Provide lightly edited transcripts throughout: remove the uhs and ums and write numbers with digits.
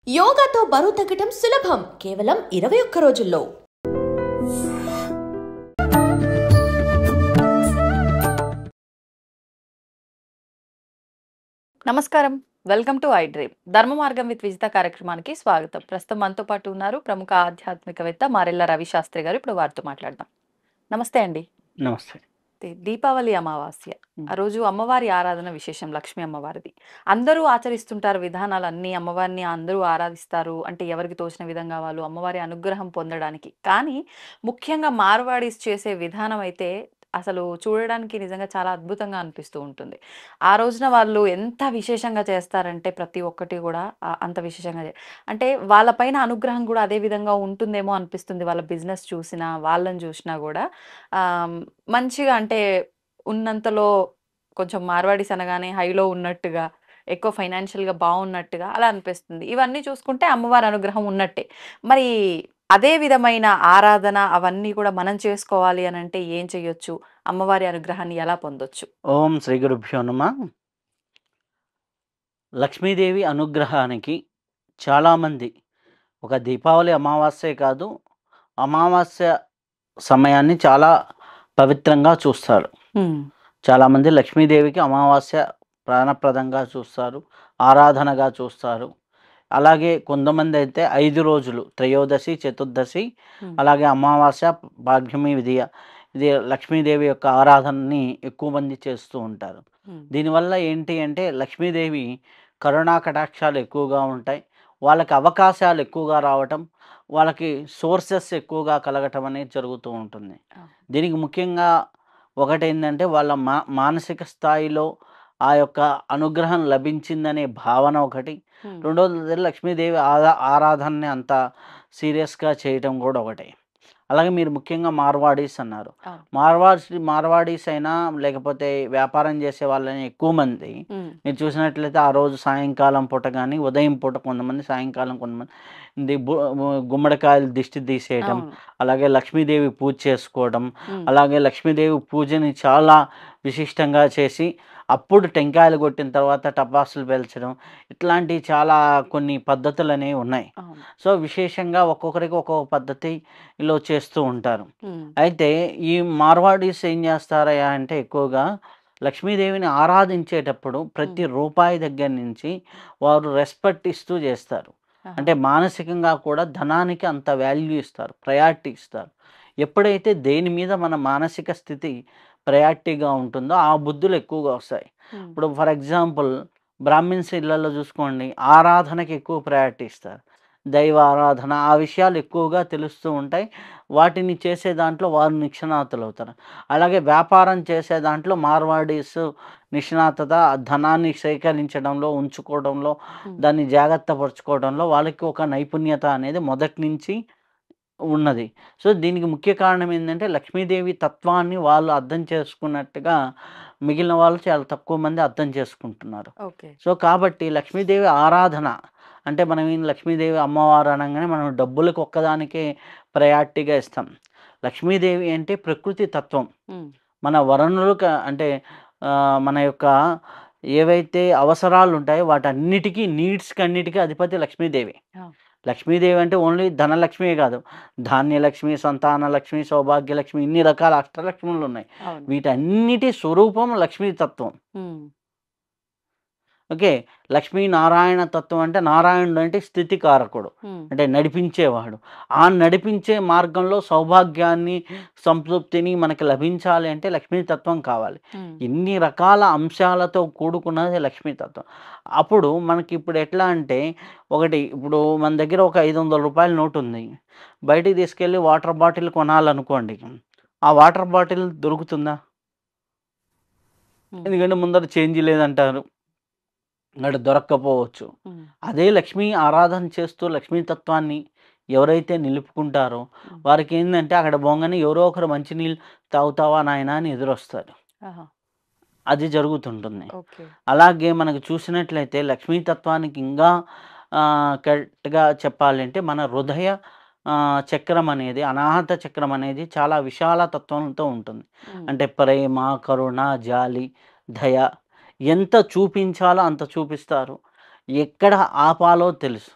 యోగాతో బరువు తగ్గటం సులభం కేవలం 21 రోజుల్లో. నమస్కారం, వెల్కమ్ టు ఐ డ్రీమ్. ధర్మ మార్గం విత్ విజిత కార్యక్రమానికి స్వాగతం. ప్రస్తుతం మనతో పాటు ఉన్నారు ప్రముఖ ఆధ్యాత్మికవేత్త మారెల్ల రవిశాస్త్రి గారు. ఇప్పుడు వారితో మాట్లాడదాం. నమస్తే అండి. నమస్తే. దీపావళి అమావాస్య ఆ రోజు అమ్మవారి ఆరాధన విశేషం, లక్ష్మీ అమ్మవారిది. అందరూ ఆచరిస్తుంటారు విధానాలు అన్ని, అమ్మవారిని అందరూ ఆరాధిస్తారు. అంటే ఎవరికి తోచిన విధంగా వాళ్ళు అమ్మవారి అనుగ్రహం పొందడానికి. కానీ ముఖ్యంగా మార్వాడీస్ చేసే విధానం అయితే అసలు చూడడానికి నిజంగా చాలా అద్భుతంగా అనిపిస్తూ ఉంటుంది. ఆ రోజున వాళ్ళు ఎంత విశేషంగా చేస్తారంటే ప్రతి ఒక్కటి కూడా అంత విశేషంగా అంటే వాళ్ళపైన అనుగ్రహం కూడా అదే విధంగా ఉంటుందేమో అనిపిస్తుంది. వాళ్ళ బిజినెస్ చూసినా, వాళ్ళని చూసినా కూడా మంచిగా అంటే ఉన్నంతలో కొంచెం మార్వాడీస్ అనగానే హైలో ఉన్నట్టుగా, ఎక్కువ ఫైనాన్షియల్‌గా బావున్నట్టుగా అలా అనిపిస్తుంది. ఇవన్నీ చూసుకుంటే అమ్మవారి అనుగ్రహం ఉన్నట్టే. మరి అదే విధమైన ఆరాధన అవన్నీ కూడా మనం చేసుకోవాలి అనంటే ఏం చేయొచ్చు? అమ్మవారి అనుగ్రహాన్ని ఎలా పొందొచ్చు? ఓం శ్రీ గురుభ్యో నమః. లక్ష్మీదేవి అనుగ్రహానికి చాలామంది ఒక దీపావళి అమావాస్యే కాదు, అమావాస్య సమయాన్ని చాలా పవిత్రంగా చూస్తారు. చాలామంది లక్ష్మీదేవికి అమావాస్య ప్రాణప్రదంగా చూస్తారు, ఆరాధనగా చూస్తారు. అలాగే కొంతమంది అయితే 5 రోజులు త్రయోదశి, చతుర్దశి, అలాగే అమావాస్య, భాగ్యమి, విధియ, ఇది లక్ష్మీదేవి యొక్క ఆరాధనని ఎక్కువ మంది చేస్తూ ఉంటారు. దీనివల్ల ఏంటి అంటే లక్ష్మీదేవి కరుణా కటాక్షాలు ఎక్కువగా ఉంటాయి. వాళ్ళకి అవకాశాలు ఎక్కువగా రావటం, వాళ్ళకి సోర్సెస్ ఎక్కువగా కలగటం అనేది జరుగుతూ ఉంటుంది. దీనికి ముఖ్యంగా ఒకటేంటంటే వాళ్ళ మానసిక స్థాయిలో ఆ యొక్క అనుగ్రహం లభించిందనే భావన ఒకటి. రెండోది లక్ష్మీదేవి ఆరాధనని అంత సీరియస్గా చేయటం కూడా ఒకటే. అలాగే మీరు ముఖ్యంగా మార్వాడీస్ అన్నారు. మార్వాడీస్ అయినా లేకపోతే వ్యాపారం చేసే వాళ్ళని ఎక్కువ మంది మీరు చూసినట్లయితే ఆ రోజు సాయంకాలం పూట కానీ ఉదయం పూట కొంతమంది, సాయంకాలం కొంతమంది గుమ్మడికాయలు దిష్టి తీసేయటం, అలాగే లక్ష్మీదేవి పూజ చేసుకోవడం, అలాగే లక్ష్మీదేవి పూజని చాలా విశిష్టంగా చేసి అప్పుడు టెంకాయలు కొట్టిన తర్వాత టపాసులు పేల్చడం, ఇట్లాంటివి చాలా కొన్ని పద్ధతులు అనేవి ఉన్నాయి. సో విశేషంగా ఒక్కొక్కరికి ఒక్కొక్క పద్ధతిలో చేస్తూ ఉంటారు. అయితే ఈ మార్వాడీస్ ఏం చేస్తారయ్యా అంటే ఎక్కువగా లక్ష్మీదేవిని ఆరాధించేటప్పుడు ప్రతి రూపాయి దగ్గర నుంచి వారు రెస్పెక్ట్ ఇస్తూ చేస్తారు. అంటే మానసికంగా కూడా ధనానికి అంత వాల్యూ ఇస్తారు, ప్రయారిటీ ఇస్తారు. ఎప్పుడైతే దేని మీద మన మానసిక స్థితి ప్రయారిటీగా ఉంటుందో ఆ బుద్ధులు ఎక్కువగా వస్తాయి. ఇప్పుడు ఫర్ ఎగ్జాంపుల్ బ్రాహ్మిన్స్ ఇళ్లలో చూసుకోండి, ఆరాధనకి ఎక్కువ ప్రయారిటీ ఇస్తారు. దైవ ఆరాధన ఆ విషయాలు ఎక్కువగా తెలుస్తూ ఉంటాయి. వాటిని చేసే దాంట్లో వారు నిష్ణాతులు అవుతారు. అలాగే వ్యాపారం చేసే దాంట్లో మార్వాడీస్ నిష్ణాతత, ధనాన్ని సేకరించడంలో, ఉంచుకోవడంలో, దాన్ని జాగ్రత్త పరుచుకోవడంలో వాళ్ళకి ఒక నైపుణ్యత అనేది మొదటి నుంచి ఉన్నది. సో దీనికి ముఖ్య కారణం ఏంటంటే లక్ష్మీదేవి తత్వాన్ని వాళ్ళు అర్థం చేసుకున్నట్టుగా మిగిలిన వాళ్ళు చాలా తక్కువ మంది అర్థం చేసుకుంటున్నారు. సో కాబట్టి లక్ష్మీదేవి ఆరాధన అంటే మనం లక్ష్మీదేవి అమ్మవారు అనగానే మనం డబ్బులకు ఒక్కదానికే ప్రయారిటీగా ఇస్తాం. లక్ష్మీదేవి అంటే ప్రకృతి తత్వం. మన వనరులు అంటే మన యొక్క ఏవైతే అవసరాలు ఉంటాయో వాటన్నిటికీ, నీడ్స్కి అన్నిటికీ అధిపతి లక్ష్మీదేవి. లక్ష్మీదేవి అంటే ఓన్లీ ధనలక్ష్మియే కాదు, ధాన్యలక్ష్మి, సంతాన లక్ష్మి, సౌభాగ్యలక్ష్మి, ఇన్ని రకాల అష్టలక్ష్ములు ఉన్నాయి. వీటన్నిటి స్వరూపం లక్ష్మీతత్వం. ఓకే, లక్ష్మీనారాయణ తత్వం అంటే నారాయణుడు అంటే స్థితికారకుడు, అంటే నడిపించేవాడు. ఆ నడిపించే మార్గంలో సౌభాగ్యాన్ని, సంతృప్తిని మనకి లభించాలి అంటే లక్ష్మీతత్వం కావాలి. ఇన్ని రకాల అంశాలతో కూడుకున్నది లక్ష్మీతత్వం. అప్పుడు మనకి ఇప్పుడు ఎట్లా అంటే ఇప్పుడు మన దగ్గర ఒక 500 రూపాయల నోటు ఉంది, బయటికి తీసుకెళ్ళి వాటర్ బాటిల్ కొనాలనుకోండి, ఆ వాటర్ బాటిల్ దొరుకుతుందా? ఎందుకంటే ముందర చేంజ్ లేదంటారు, అక్కడ దొరక్కపోవచ్చు. అదే లక్ష్మీ ఆరాధన చేస్తూ లక్ష్మీతత్వాన్ని ఎవరైతే నిలుపుకుంటారో వారికి ఏంటంటే అక్కడ బొంగని ఎవరో ఒకరు మంచినీళ్ళు తాగుతావా నాయన అని ఎదురొస్తారు. అది జరుగుతుంటుంది. అలాగే మనకు చూసినట్లయితే లక్ష్మీతత్వానికి ఇంకా కరెక్ట్గా చెప్పాలంటే మన హృదయ చక్రం అనేది, అనాహత చక్రం అనేది చాలా విశాల తత్వంతో ఉంటుంది. అంటే ప్రేమ, కరుణ, జాలి, దయ ఎంత చూపించాలో అంత చూపిస్తారు, ఎక్కడ ఆపాలో తెలుసు.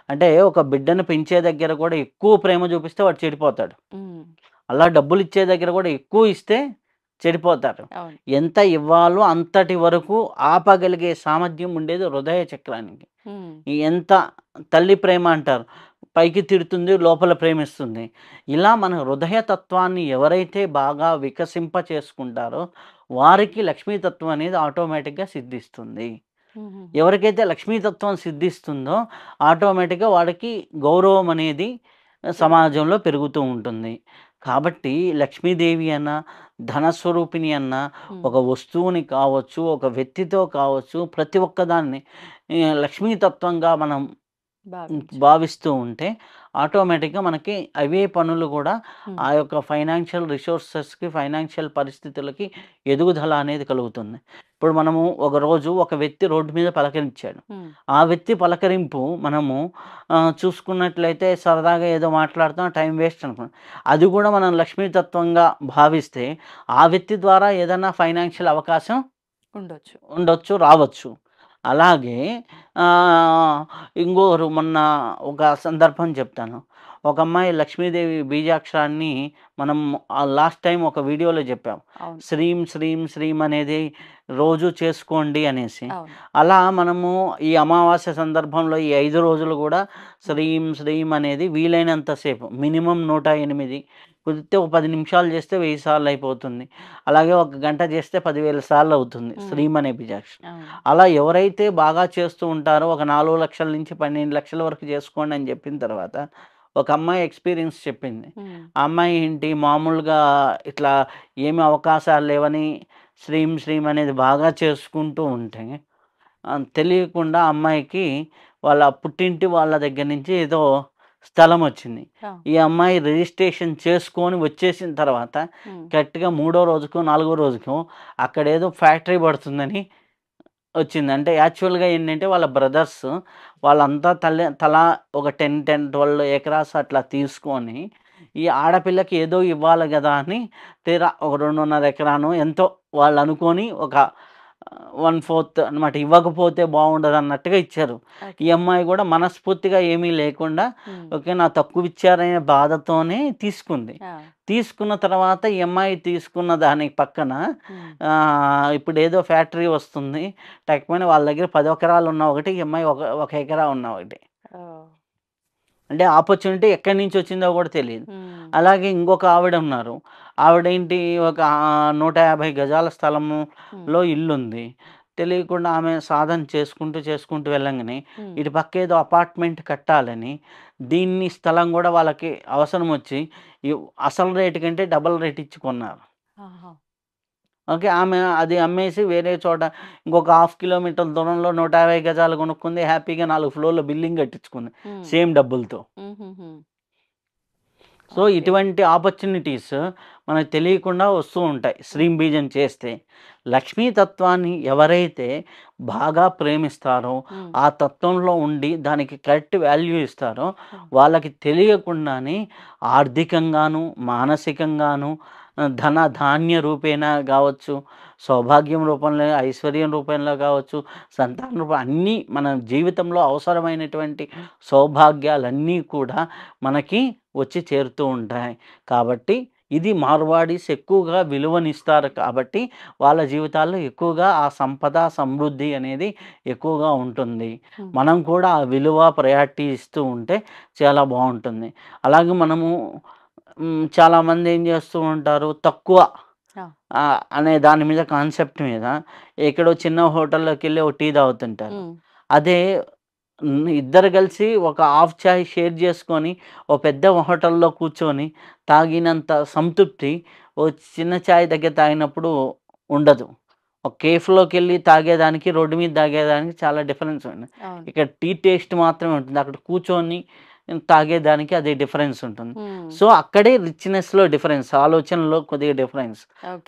అంటే ఒక బిడ్డను పెంచే దగ్గర కూడా ఎక్కువ ప్రేమ చూపిస్తే వాడు చెడిపోతాడు. అలా డబ్బులు ఇచ్చే దగ్గర కూడా ఎక్కువ ఇస్తే చెడిపోతారు. అవును. ఎంత ఇవ్వాలో అంతటి వరకు ఆపగలిగే సామర్థ్యం ఉండేది హృదయ చక్రానికి. ఎంత తల్లి ప్రేమ అంటారు, పైకి తిడుతుంది లోపల ప్రేమిస్తుంది. ఇలా మన హృదయ తత్వాన్ని ఎవరైతే బాగా వికసింప చేసుకుంటారో వారికి లక్ష్మీతత్వం అనేది ఆటోమేటిక్గా సిద్ధిస్తుంది. ఎవరికైతే లక్ష్మీతత్వం సిద్ధిస్తుందో ఆటోమేటిక్గా వాడికి గౌరవం అనేది సమాజంలో పెరుగుతూ ఉంటుంది. కాబట్టి లక్ష్మీదేవి అన్న, ధనస్వరూపిణి అన్న, ఒక వస్తువుని కావచ్చు, ఒక వ్యక్తితో కావచ్చు, ప్రతి ఒక్కదాన్ని లక్ష్మీతత్వంగా మనం భావిస్తూ ఉంటే ఆటోమేటిక్గా మనకి అవే పనులు కూడా ఆ యొక్క ఫైనాన్షియల్ రిసోర్సెస్కి, ఫైనాన్షియల్ పరిస్థితులకి ఎదుగుదల అనేది కలుగుతుంది. ఇప్పుడు మనము ఒకరోజు ఒక వ్యక్తి రోడ్డు మీద పలకరించాడు. ఆ వ్యక్తి పలకరింపు మనము చూసుకున్నట్లయితే సరదాగా ఏదో మాట్లాడుతాం, టైం వేస్ట్ అనుకున్నాం. అది కూడా మనం లక్ష్మీతత్వంగా భావిస్తే ఆ వ్యక్తి ద్వారా ఏదైనా ఫైనాన్షియల్ అవకాశం ఉండొచ్చు, రావచ్చు. అలాగే ఇంకోరు మొన్న ఒక సందర్భం చెప్తాను. ఒక అమ్మాయి లక్ష్మీదేవి బీజాక్షరాన్ని మనం లాస్ట్ టైం ఒక వీడియోలో చెప్పాం. శ్రీం శ్రీం శ్రీం అనేది రోజు చేసుకోండి అనేసి. అలా మనము ఈ అమావాస్య సందర్భంలో ఈ 5 రోజులు కూడా శ్రీం శ్రీం అనేది వీలైనంతసేపు మినిమం 108, కుదిరితే ఒక 10 నిమిషాలు చేస్తే 1000 సార్లు అయిపోతుంది. అలాగే 1 గంట చేస్తే 10,000 సార్లు అవుతుంది శ్రీం అనే బీజాక్షరం. అలా ఎవరైతే బాగా చేస్తూ ఉంటారో ఒక 4 లక్షల నుంచి 12 లక్షల వరకు చేసుకోండి అని చెప్పిన తర్వాత ఒక అమ్మాయి ఎక్స్పీరియన్స్ చెప్పింది. ఆ అమ్మాయి ఏంటి, మామూలుగా ఇట్లా ఏమి అవకాశాలు లేవని శ్రీం శ్రీం అనేది బాగా చేసుకుంటూ ఉంటే తెలియకుండా అమ్మాయికి వాళ్ళ పుట్టింటి వాళ్ళ దగ్గర నుంచి ఏదో స్థలం వచ్చింది. ఈ అమ్మాయి రిజిస్ట్రేషన్ చేసుకొని వచ్చేసిన తర్వాత కరెక్ట్గా 3వ రోజుకో 4వ రోజుకో అక్కడ ఏదో ఫ్యాక్టరీ పడుతుందని వచ్చింది. అంటే యాక్చువల్గా ఏంటంటే వాళ్ళ బ్రదర్స్ వాళ్ళంతా తలా ఒక 10-12 ఎకరాస్ అట్లా తీసుకొని ఈ ఆడపిల్లకి ఏదో ఇవ్వాలి కదా అని తీరా ఒక 2.5 ఎకరాను ఎంతో వాళ్ళు అనుకొని ఒక 1/4 అనమాట ఇవ్వకపోతే బాగుండదు అన్నట్టుగా ఇచ్చారు. ఈ అమ్మాయి కూడా మనస్ఫూర్తిగా ఏమీ లేకుండా ఓకే నా తక్కువ ఇచ్చారనే బాధతోనే తీసుకుంది. తీసుకున్న తర్వాత ఈ అమ్మాయి తీసుకున్న దాని పక్కన ఇప్పుడు ఏదో ఫ్యాక్టరీ వస్తుంది లేకపోయినా వాళ్ళ దగ్గర 10 ఎకరాలు ఉన్న ఒకటి, ఈ అమ్మాయి ఒక ఎకరా ఉన్న ఒకటి. అంటే ఆపర్చునిటీ ఎక్కడి నుంచి వచ్చిందో కూడా తెలియదు. అలాగే ఇంకొక ఆవిడ ఉన్నారు. ఆవిడేంటి ఒక 150 గజాల స్థలంలో ఇల్లుంది. తెలియకుండా ఆమె సాధన చేసుకుంటూ వెళ్ళంగానే ఇటు పక్క ఏదో అపార్ట్మెంట్ కట్టాలని దీన్ని స్థలం కూడా వాళ్ళకి అవసరం వచ్చి అసలు రేటు కంటే డబల్ రేట్ ఇచ్చి కొన్నారు. ఓకే, ఆమె అది అమ్మేసి వేరే చోట ఇంకొక 1/2 కిలోమీటర్ దూరంలో 150 గజాలు కొనుక్కుంది. హ్యాపీగా 4 ఫ్లోర్ల బిల్డింగ్ కట్టించుకుంది సేమ్ డబ్బులతో. సో ఇటువంటి ఆపర్చునిటీస్ మనకు తెలియకుండా వస్తూ ఉంటాయి శ్రీం బీజం చేస్తే. లక్ష్మీతత్వాన్ని ఎవరైతే బాగా ప్రేమిస్తారో ఆ తత్వంలో ఉండి దానికి కరెక్ట్ వాల్యూ ఇస్తారో వాళ్ళకి తెలియకుండానే ఆర్థికంగాను, మానసికంగాను, ధన ధాన్య రూపేణ కావచ్చు, సౌభాగ్యం రూపంలో, ఐశ్వర్యం రూపంలో కావచ్చు, సంతాన రూపం అన్నీ మన జీవితంలో అవసరమైనటువంటి సౌభాగ్యాలన్నీ కూడా మనకి వచ్చి చేరుతూ ఉంటాయి. కాబట్టి ఇది మార్వాడీస్ ఎక్కువగా విలువనిస్తారు కాబట్టి వాళ్ళ జీవితాల్లో ఎక్కువగా ఆ సంపద సమృద్ధి అనేది ఎక్కువగా ఉంటుంది. మనం కూడా ఆ విలువ ప్రయారిటీ ఇస్తూ ఉంటే చాలా బాగుంటుంది. అలాగే మనము చాలామంది ఏం చేస్తూ ఉంటారు, తక్కువ అనే దాని మీద కాన్సెప్ట్ మీద ఎక్కడో చిన్న హోటల్లోకి వెళ్ళి ఒక టీ తాగుతుంటారు. అదే ఇద్దరు కలిసి ఒక హాఫ్ చాయ్ షేర్ చేసుకొని ఓ పెద్ద హోటల్లో కూర్చొని తాగినంత సంతృప్తి ఓ చిన్న చాయ్ దగ్గర తాగినప్పుడు ఉండదు. ఒక కేఫ్లోకి వెళ్ళి తాగేదానికి, రోడ్డు మీద తాగేదానికి చాలా డిఫరెన్స్ ఉంది. ఇక్కడ టీ టేస్ట్ మాత్రమే ఉంటుంది, అక్కడ కూర్చొని తాగేదానికి అదే డిఫరెన్స్ ఉంటుంది. సో అక్కడే రిచ్నెస్లో డిఫరెన్స్, ఆలోచనలో కొద్దిగా డిఫరెన్స్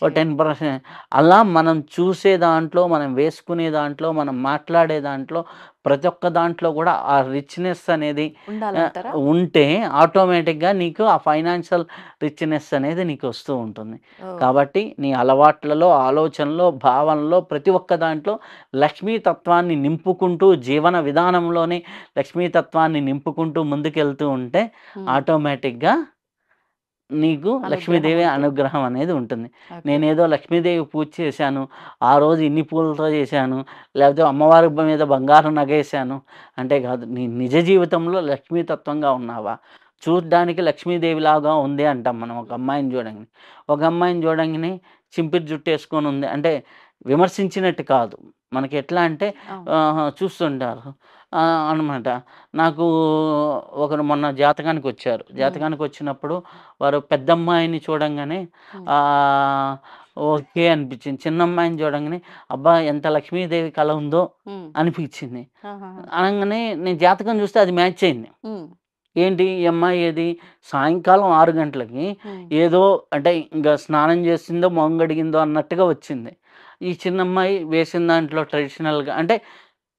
ఓ 10%. అలా మనం చూసే దాంట్లో, మనం వేసుకునే దాంట్లో, మనం మాట్లాడే దాంట్లో ప్రతి ఒక్క దాంట్లో కూడా ఆ రిచ్‌నెస్ అనేది ఉండాలంటారా? ఉంటే ఆటోమేటిక్‌గా నీకు ఆ ఫైనాన్షియల్ రిచ్‌నెస్ అనేది నీకు వస్తూ ఉంటుంది. ఓహ్! కాబట్టి నీ అలవాట్లలో, ఆలోచనలో, భావనలో ప్రతి ఒక్క దాంట్లో లక్ష్మీ తత్వాన్ని నింపుకుంటూ జీవన విధానంలోని లక్ష్మీ తత్వాన్ని నింపుకుంటూ ముందుకెళ్తూ ఉంటే హ్మ్. ఆటోమేటిక్‌గా నీకు అనుగ్రహం లక్ష్మీదేవి ఉంటుంది. అనుగ్రహం అనేది ఉంటుంది. ఓకే. నేనేదో లక్ష్మీదేవి పూజ చేశాను, ఆ రోజు ఇన్ని పూలతో చేశాను, లేకపోతే అమ్మవారి మీద బంగారం నగేశాను అంటే కాదు. నీ నిజ జీవితంలో లక్ష్మీతత్వంగా ఉన్నావా? చూడ్డానికి లక్ష్మీదేవిలాగా ఉంది అంటాం మనం ఒక అమ్మాయిని చూడంగానే. ఒక అమ్మాయిని చూడంగానే చింపిరి జుట్టేసుకొని ఉంది అంటే విమర్శించినట్టు కాదు. మనకి ఎట్లా అంటే అవును. చూస్తుంటారు. అనమాట. నాకు ఒకరు మొన్న జాతకానికొచ్చారు. హ్మ్. జాతకానికొచ్చినప్పుడు వారు పెద్దమ్మాయిని చూడంగానే హ్మ్. ఆహ్, ఓకే అనిపించింది. చిన్నమ్మాయిని చూడంగానే అబ్బా! ఎంత లక్ష్మీదేవి కళ ఉందో హ్మ్. అనిపించింది. ఆహాహా! అనంగానే నేను జాతకం చూస్తే అది మ్యాచ్ అయింది. హ్మ్. ఏంటి ఈ అమ్మాయి ఏది సాయంకాలం 6 గంటలకి హ్మ్. ఏదో అంటే ఇంక స్నానం చేసిందో, మొహం కడిగిందో అన్నట్టుగా వచ్చింది. ఈ చిన్నమ్మాయి వేసిన దాంట్లో ట్రెడిషనల్‌గా అంటే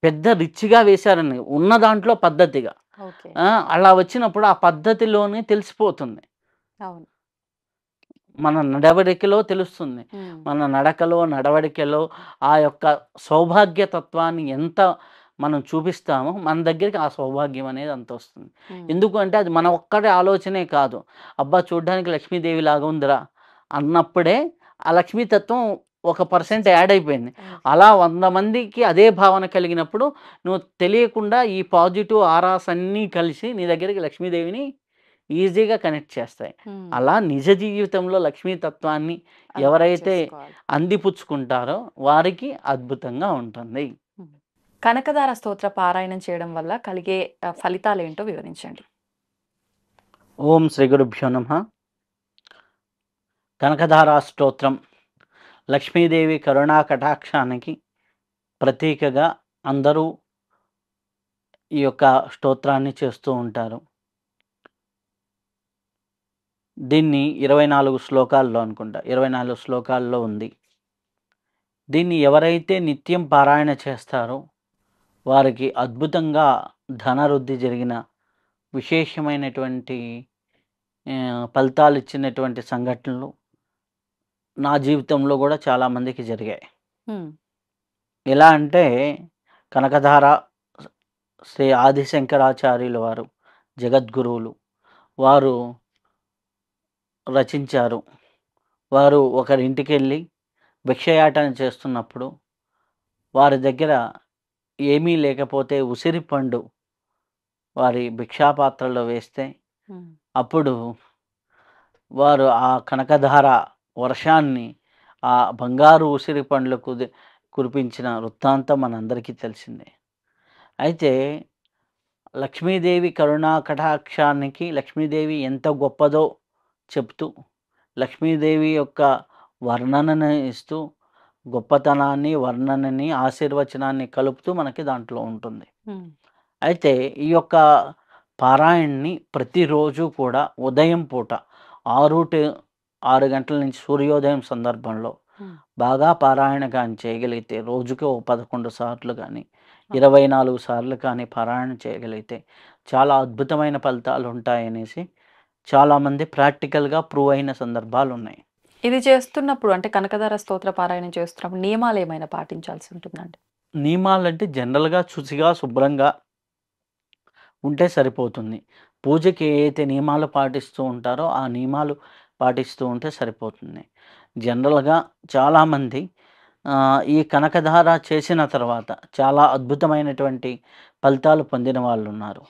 పెద్ద రిచ్‌గా వేశారని ఉన్న దాంట్లో పద్ధతిగా. ఓకే. ఆ! అలా వచ్చినప్పుడు ఆ పద్ధతిలోనే తెలిసిపోతుంది. అవును. మన నడవడికలో తెలుస్తుంది. హ్మ్. మన నడకలో, నడవడికలో ఆ యొక్క సౌభాగ్య తత్వాన్ని ఎంత మనం చూపిస్తామో, మన దగ్గరికి ఆ సౌభాగ్యం అనేది అంతొస్తుంది. హ్మ్. ఎందుకు అంటే అది మన ఒక్కడి ఆలోచనే కాదు. అబ్బా! చూడ్డానికి లక్ష్మీదేవిలాగా ఉందిరా అన్నప్పుడే ఆ లక్ష్మీతత్వం ఒక పర్సెంట్ యాడ్ అయిపోయింది. ఓకే. అలా 100 మందికి అదే భావన కలిగినప్పుడు నువ్వు తెలియకుండా ఈ పాజిటివ్ ఆరాస్ అన్నీ కలిసి నీ దగ్గరికి లక్ష్మీదేవిని ఈజీగా కనెక్ట్ చేస్తాయి. హ్మ్. అలా నిజ జీవితంలో లక్ష్మీ తత్వాన్ని అలవాటు ఎవరైతే చేసుకోవాలి. అందిపుచ్చుకుంటారో వారికి అద్భుతంగా ఉంటుంది. హ్మ్. కనకదార స్తోత్ర పారాయణం చేయడం వల్ల కలిగే ఫలితాలేంటో వివరించండి. ఓం శ్రీ గురుభ్యో నమః. కనకధారా స్తోత్రం లక్ష్మీదేవి కరుణా కటాక్షానికి ప్రతీకగా అందరూ ఈ యొక్క స్తోత్రాన్ని చేస్తూ ఉంటారు. దీన్ని 24 శ్లోకాల్లో అనుకుంటా. 24 శ్లోకాల్లో ఉంది. దీన్ని ఎవరైతే నిత్యం పారాయణ చేస్తారో వారికి అద్భుతంగా ధనవృద్ధి జరిగిన విశేషమైనటువంటి ఫలితాలిచ్చినటువంటి సంఘటనలు నా జీవితంలో గూడా చాలామందికి జరిగాయి. హ్మ్. ఎలా అంటే కనకధార శ్రీ ఆదిశంకరాచార్యుల వారు జగద్గురువులు. వారు రచించారు. వారు ఒకరింటికెళ్ళి భిక్షయాటన చేస్తున్నప్పుడు వారి దగ్గర ఏమీ లేకపోతే ఉసిరి పండు వారి భిక్షాపాత్రలో వేస్తే హ్మ్. అప్పుడు వారు ఆ కనకధార వర్షాన్ని ఆ బంగారు ఉసిరి పండ్లు కురిపించిన వృత్తాంతం మనందరికీ తెలిసిందే. అయితే లక్ష్మీదేవి కరుణా కటాక్షానికి లక్ష్మీదేవి ఎంత గొప్పదో చెప్తూ, లక్ష్మీదేవి యొక్క వర్ణనను ఇస్తూ, గొప్పతనాన్ని, వర్ణనని, ఆశీర్వచనాన్ని కలుపుతూ మనకి దాంట్లో ఉంటుంది. హ్మ్. అయితే ఈ యొక్క పారాయణని ప్రతిరోజు కూడా ఉదయం పూట 6 గంటల నుంచి సూర్యోదయం సందర్భంలో హ్మ్. బాగా పారాయణ గాని చేయగలిగితే రోజుకి ఓ 11 సార్లు గాని, ఓకే. 24 సార్లు కానీ పారాయణ చేయగలిగితే చాలా అద్భుతమైన ఫలితాలుంటాయనేసి చాలామంది ప్రాక్టికల్‌గా ప్రూవ్ అయిన సందర్భాలున్నాయి. ఇది చేస్తున్నప్పుడు అంటే కనకదార స్తోత్ర పారాయణం చేస్తున్నప్పుడు నియమాలేమైనా పాటించాల్సి ఉంటుందండి? నియమాలంటే జనరల్‌గా శుచిగా, శుభ్రంగా ఉంటే సరిపోతుంది. పూజకి ఏ అయితే నియమాలు పాటిస్తూ ఉంటారో, ఆ నియమాలు పాటిస్తూ ఉంటే సరిపోతుంది. జనరల్‌గా చాలామంది ఈ కనకధార చేసిన తర్వాత చాలా అద్భుతమైనటువంటి ఫలితాలు పొందిన వాళ్ళున్నారు.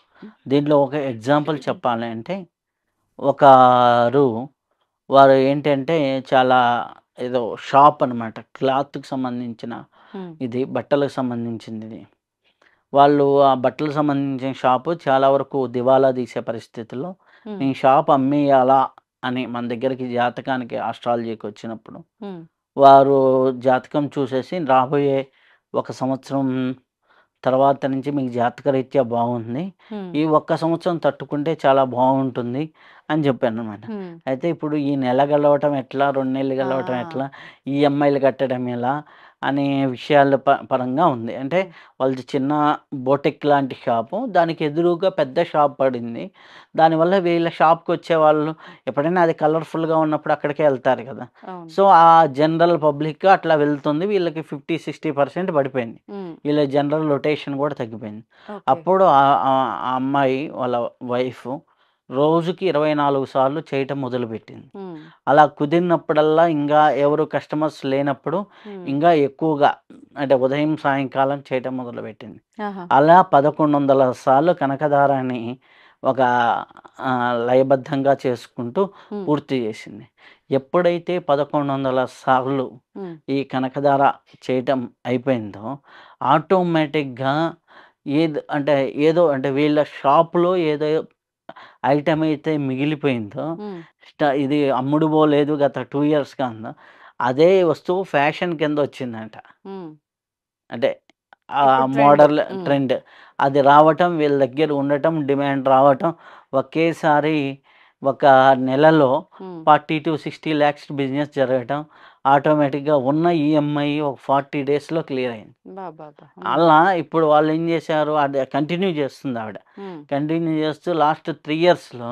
దీంట్లో ఒక ఎగ్జాంపుల్ చెప్పాలి అంటే, ఒకరు వారు ఏంటంటే చాలా ఏదో షాప్ అనమాట. క్లాత్‌కి సంబంధించిన హ్మ్. ఇది బట్టలకు సంబంధించిందిది. వాళ్ళు ఆ బట్టలకు సంబంధించిన షాపు చాలా వరకు దివాలా తీసే పరిస్థితిలో, హ్మ్. నేను షాప్ అమ్మేయాలా అని మన దగ్గరికి జాతకానికి ఆస్ట్రాలజీకి వచ్చినప్పుడు, హ్మ్. వారు జాతకం చూసేసి రాబోయే 1 సంవత్సరం తర్వాత నుంచి మీకు జాతకరీత్యా బాగుంది. హ్మ్. ఈ ఒక్క సంవత్సరం తట్టుకుంటే చాలా బాగుంటుంది అని చెప్పాననమాట. హ్మ్. అయితే ఇప్పుడు ఈ నెల గడవటం ఎట్లా? 2 నెలలు గడవటం ఆ! ఎట్లా? ఈఎంఐలు కట్టడం ఎలా? అనే విషయాల పరంగా ఉంది. అంటే వాళ్ళది చిన్న బోటెక్ లాంటి షాపు. దానికి ఎదురుగా పెద్ద షాప్ పడింది. దానివల్ల వీళ్ళ షాప్‌కి వచ్చేవాళ్ళు ఎప్పుడైనా అది కలర్‌ఫుల్‌గా ఉన్నప్పుడు అక్కడికే ఎళ్తారు కదా! అవును. సో, ఆ జనరల్ పబ్లిక్ అట్లా వెళ్తుంది. వీళ్ళకి 50, 60% పడిపోయింది. వీళ్ళ జనరల్ రొటేషన్ కూడా తగ్గిపోయింది. ఓకే. అప్పుడు ఆ అమ్మాయి వాళ్ళ వైఫ్ రోజుకి 24 సార్లు చేయటం మొదలుపెట్టింది. అలా కుదిరినప్పుడల్లా ఇంకా ఎవరు కస్టమర్స్ లేనప్పుడు ఇంకా ఎక్కువగా అంటే ఉదయం, సాయంకాలం చేయటం మొదలుపెట్టింది. ఆహా! అలా 1100 సార్లు కనకదారాన్ని ఒక లయబద్ధంగా చేసుకుంటూ పూర్తి చేసింది. ఎప్పుడైతే 1100 సార్లు ఈ కనకదార చేయటం అయిపోయిందో ఆటోమేటిక్‌గా అంటే ఏదో అంటే వీళ్ళ షాప్‌లో ఏదో ఐటెమ్ అయితే మిగిలిపోయిందో ఇది అమ్ముడు పోలేదు గత 2 ఇయర్స్‌గా ఉందో అదే వస్తువు ఫ్యాషన్ కింద వచ్చిందంట. అంటే ఇప్పుడు ట్రెండ్. మోడల్ ట్రెండ్ అది రావటం, వీళ్ళ దగ్గర ఉండటం, డిమాండ్ రావటం, ఒకేసారి ఒక నెలలో 40-60 లాక్స్ బిజినెస్ జరగటం, ఆటోమేటిక్‌గా ఉన్న ఈఎంఐ ఒక 40 డేస్‌లో క్లియర్ అయింది. బాబాబా! అలా ఇప్పుడు వాళ్ళు ఏం చేశారు, అది కంటిన్యూ చేస్తుంది ఆవిడ. కంటిన్యూ చేస్తూ లాస్ట్ 3 ఇయర్స్‌లో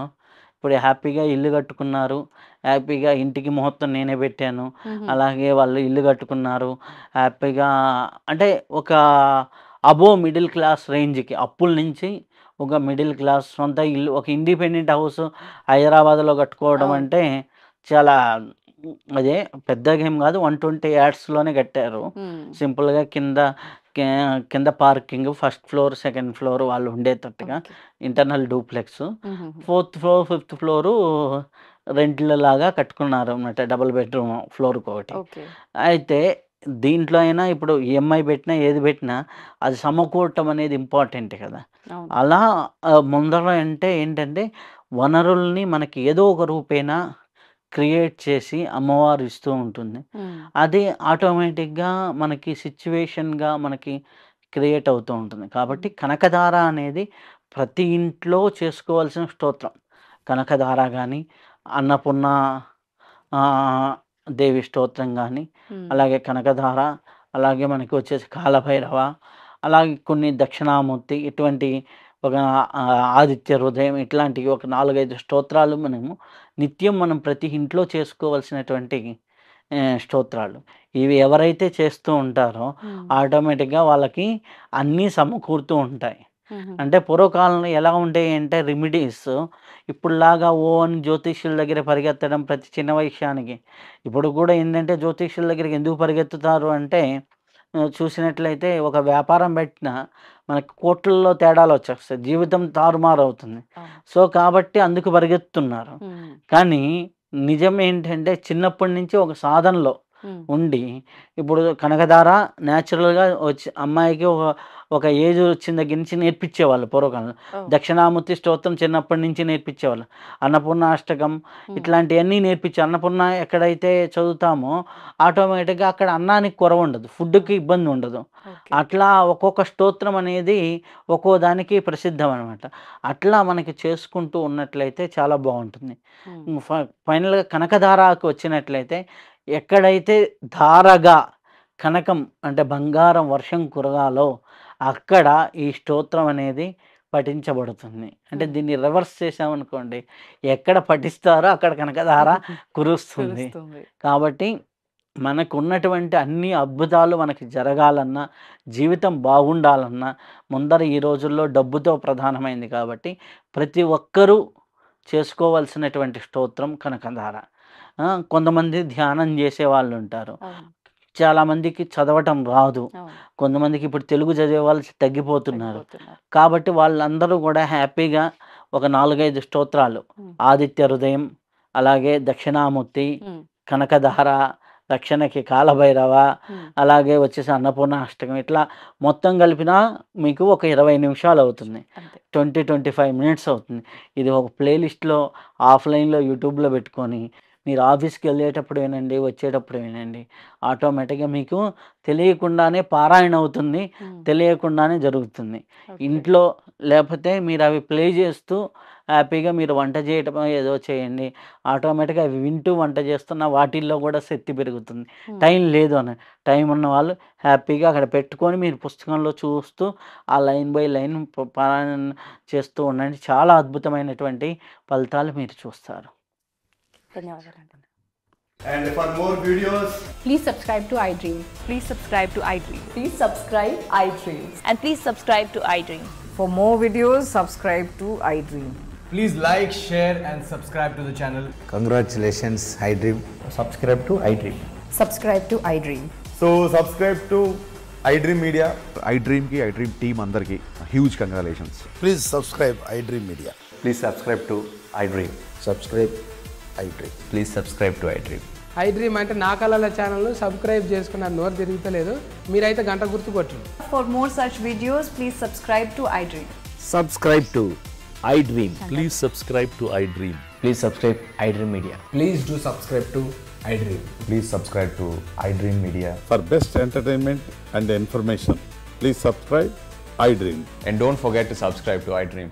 ఇప్పుడు హ్యాపీగా ఇల్లు కట్టుకున్నారు. హ్యాపీగా ఇంటికి ముహూర్తం నేనే పెట్టాను. అలాగే వాళ్ళు ఇల్లు కట్టుకున్నారు. హ్యాపీగా అంటే ఒక అబోవ్ మిడిల్ క్లాస్ రేంజ్‌కి అప్పుల నుంచి ఒక మిడిల్ క్లాస్ సొంత ఇల్లు, ఒక ఇండిపెండెంట్ హౌస్ హైదరాబాద్‌లో కట్టుకోవడం అవును. అంటే చాలా అదే పెద్దగా ఏం కాదు. 120 యార్డ్స్‌లోనే కట్టారు. సింపుల్‌గా కింద parking, first floor, second floor వాళ్ళు ఉండేటట్టుగా okay. Internal duplex. Fourth floor, fifth floor రెంట్‌లలాగా కట్టుకున్నారన్నమాట. డబుల్ బెడ్‌రూమ్ ఫ్లోర్‌కొకటి. ఓకే. అయితే దీంట్లో అయినా ఇప్పుడు ఈఎంఐ పెట్టినా, ఏది పెట్టినా అది సమకూరటం అనేది ఇంపార్టెంట్ కదా! అవును. అలా ముందర అంటే ఏంటంటే వనరుల్ని మనకి ఏదో ఒక రూపేణ క్రియేట్ చేసి అమ్మవారు ఇస్తూ ఉంటుంది. అది ఆటోమేటిక్‌గా మనకి సిట్యుయేషన్‌గా మనకి క్రియేట్ అవుతూ ఉంటుంది. కాబట్టి కనకధార అనేది ప్రతి ఇంట్లో చేసుకోవాల్సిన స్తోత్రం. కనకధార గాని, అన్నపూర్ణ దేవి స్తోత్రం గాని, అలాగే కనకధార, అలాగే మనకి వచ్చేసి కాలభైరవ, అలాగే కొన్ని దక్షిణామూర్తి ఇటువంటి ఒక ఆదిత్య హృదయం ఇట్లాంటివి ఒక 4, 5 స్తోత్రాలు నిత్యం మనం ప్రతి ఇంట్లో చేసుకోవాల్సినటువంటి స్తోత్రాలు. ఇవి ఎవరైతే చేస్తూ ఉంటారో ఆటోమేటిక్‌గా వాళ్ళకి అన్నీ సమకూరుతూ ఉంటాయి. అంటే పూర్వకాలంలో ఎలా ఉండేయంటే రెమెడీస్ ఇప్పుడులాగా అని జ్యోతిష్యుల దగ్గర పరిగెత్తడం ప్రతి చిన్న విషయానికి. ఇప్పుడు కూడా ఏంటంటే జ్యోతిష్యుల దగ్గరికి ఎందుకు పరిగెత్తుతారు అంటే చూసినట్లయితే ఒక వ్యాపారం పెట్టినా మనకి కోట్లల్లో తేడాలొచ్చేస్తాయి. జీవితం తారుమారవుతుంది. అవును. సో, కాబట్టి అందుకు పరిగెత్తుతున్నారు. కానీ నిజం ఏంటంటే చిన్నప్పటి నుంచి ఒక సాధనలో ఉండి ఇప్పుడు కనకధార న్యాచురల్‌గా వచ్చి అమ్మాయికి ఒక ఏజ్ వచ్చిన దగ్గర నుంచి నేర్పించేవాళ్ళు పూర్వకాలంలో. ఓహ్! దక్షిణామూర్తి స్తోత్రం చిన్నప్పటి నుంచి నేర్పించేవాళ్ళు. అన్నపూర్ణ అష్టకం ఇట్లాంటియన్నీ అన్నపూర్ణ ఎక్కడైతే చదువుతామో ఆటోమేటిక్‌గా అక్కడ అన్నానికి కొరవుండదు. ఫుడ్‌కి ఇబ్బంది ఉండదు. ఓకే. అట్లా ఒక్కొక్క స్తోత్రం అనేది ఒక్కో దానికి ప్రసిద్ధం అనమాట. అట్లా మనకి చేసుకుంటూ ఉన్నట్లయితే చాలా బావుంటుంది. ఫైనల్‌గా కనకధారకు వచ్చినట్లయితే ఎక్కడైతే ధారగా కనకం అంటే బంగారం వర్షం కురగాలో అక్కడ ఈ స్తోత్రం అనేది పఠించబడుతుంది. అంటే దీన్ని రివర్స్ చేసామనుకోండి, ఎక్కడ పఠిస్తారో అక్కడ కనకధార కురుస్తుంది. తెలుస్తుంది. కాబట్టి మనకున్నటువంటి అన్ని అద్భుతాలు మనకి జరగాలన్నా, జీవితం బాగుండాలన్నా ముందర ఈ రోజుల్లో డబ్బుతో ప్రధానమైంది కాబట్టి ప్రతి ఒక్కరూ చేసుకోవాల్సినటువంటి స్తోత్రం కనకధార. కొంతమంది ధ్యానం చేసేవాళ్ళుంటారు. అవును. చాలామందికి చదవటం రాదు. అవును. కొంతమందికి ఇప్పుడు తెలుగు చదివే వాళ్ళు తగ్గిపోతున్నారు. తగ్గిపోతున్నారు. కాబట్టి వాళ్ళందరూ కూడా హ్యాపీగా ఒక 4, 5 స్తోత్రాలు ఆదిత్య హృదయం, అలాగే దక్షిణామూర్తి, కనకధార, రక్షణకి కాలభైరవ, అలాగే వచ్చేసి అన్నపూర్ణ అష్టకం ఇట్లా మొత్తం కలిపినా మీకు ఒక 20 నిమిషాలు అవుతుంది. అంతే. 25 మినిట్స్ అవుతుంది. ఇది ఒక ప్లేలిస్ట్‌లో ఆఫ్‌లైన్‌లో యూట్యూబ్‌లో పెట్టుకొని మీరు ఆఫీస్‌కి వెళ్ళేటప్పుడు వినండి, వచ్చేటప్పుడు వినండి. ఆటోమేటిక్‌గా మీకు తెలియకుండానే పారాయణ అవుతుంది. తెలియకుండానే జరుగుతుంది. ఓకే. ఇంట్లో లేకపోతే మీరు అవి ప్లే చేస్తూ హ్యాపీగా మీరు వంట చేయటం ఏదో చేయండి. ఆటోమేటిక్‌గా అవి వింటూ వంట చేస్తున్న వాటిల్లో కూడా శక్తి పెరుగుతుంది. టైం లేదు అని టైం ఉన్న వాళ్ళు హ్యాపీగా అక్కడ పెట్టుకొని మీరు పుస్తకంలో చూస్తూ ఆ లైన్ బై లైన్ పారాయణం చేస్తూ ఉండండి. చాలా అద్భుతమైనటువంటి ఫలితాలు మీరు చూస్తారు. ధన్యవాదాలండి. And for more videos, Please subscribe to iDream. Please subscribe to iDream. Please subscribe iDreams. And please subscribe to iDream. For more videos, subscribe to iDream. please like, share, and subscribe to the channel. Congratulations, iDream. Subscribe to iDream. Subscribe to iDream. So subscribe to iDream Media. iDream की iDream team अंदर की huge congratulations. Please subscribe iDream Media. Please subscribe to iDream. Subscribe iDream. Please subscribe to iDream. iDream అంటే నా కళల ఛానల్ను subscribe చేసుకున్న నోరు తిరుగుతలేదు, మీరైతే గంట గుర్తు కొట్టండి. For more such videos, please subscribe to iDream. Subscribe to iDream. Please subscribe to iDream. Please subscribe iDream Media. Please do subscribe to iDream. Please subscribe to iDream Media. For best entertainment and information, please subscribe iDream. And don't forget to subscribe to iDream.